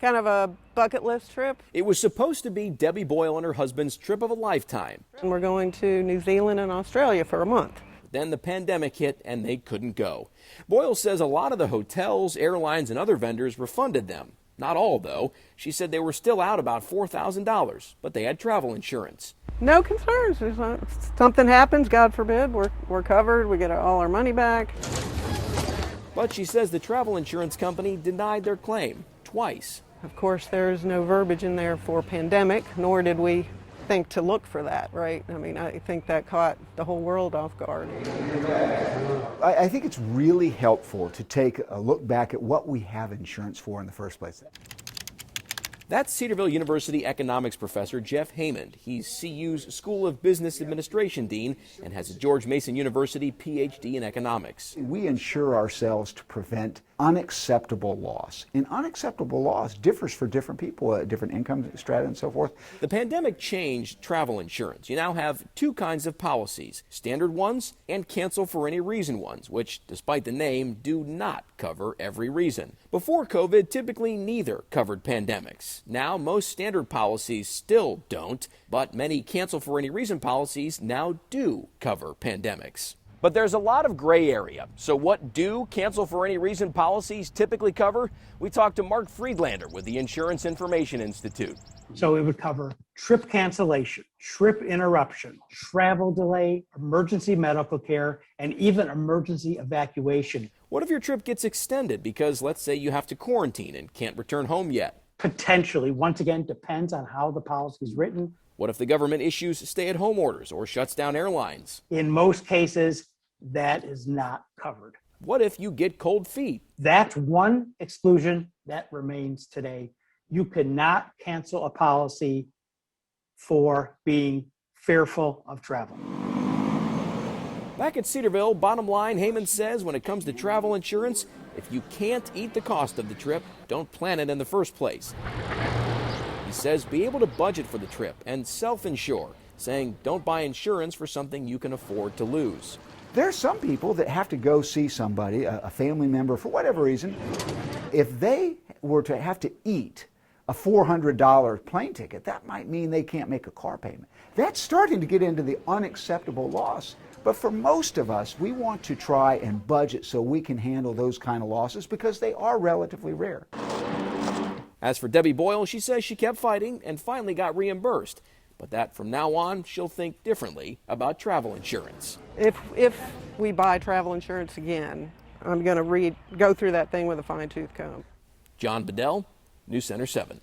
kind of a bucket list trip. It was supposed to be Debbie Boyle and her husband's trip of a lifetime. And we're going to New Zealand and Australia for a month. Then the pandemic hit and they couldn't go. Boyle says a lot of the hotels, airlines, and other vendors refunded them. Not all, though. She said they were still out about $4,000, but they had travel insurance. No concerns. If something happens, God forbid, we're covered. We get all our money back. But she says the travel insurance company denied their claim twice. Of course, there is no verbiage in there for pandemic, nor did we think to look for that, right? I mean, I think that caught the whole world off guard. I think it's really helpful to take a look back at what we have insurance for in the first place. That's Cedarville University economics professor Jeff Haymond. He's CU's School of Business Administration dean and has a George Mason University PhD in economics. We insure ourselves to prevent unacceptable loss. And unacceptable loss differs for different people, different income strata and so forth. The pandemic changed travel insurance. You now have two kinds of policies, standard ones and cancel for any reason ones, which, despite the name, do not cover every reason. Before COVID, typically neither covered pandemics. Now, most standard policies still don't, but many cancel for any reason policies now do cover pandemics. But there's a lot of gray area. So what do cancel for any reason policies typically cover? We talked to Mark Friedlander with the Insurance Information Institute. So it would cover trip cancellation, trip interruption, travel delay, emergency medical care, and even emergency evacuation. What if your trip gets extended because, let's say, you have to quarantine and can't return home yet? Potentially, once again, depends on how the policy is written. What if the government issues stay-at-home orders or shuts down airlines? In most cases, that is not covered. What if you get cold feet? That's one exclusion that remains today. You cannot cancel a policy for being fearful of travel. Back at Cedarville, bottom line, Heyman says when it comes to travel insurance, if you can't eat the cost of the trip, don't plan it in the first place. He says be able to budget for the trip and self-insure, saying don't buy insurance for something you can afford to lose. There are some people that have to go see somebody, a family member, for whatever reason. If they were to have to eat a $400 plane ticket, that might mean they can't make a car payment. That's starting to get into the unacceptable loss. But for most of us, we want to try and budget so we can handle those kind of losses because they are relatively rare. As for Debbie Boyle, she says she kept fighting and finally got reimbursed. But that from now on, she'll think differently about travel insurance. If we buy travel insurance again, I'm going to go through that thing with a fine-tooth comb. John Bedell, News Center 7.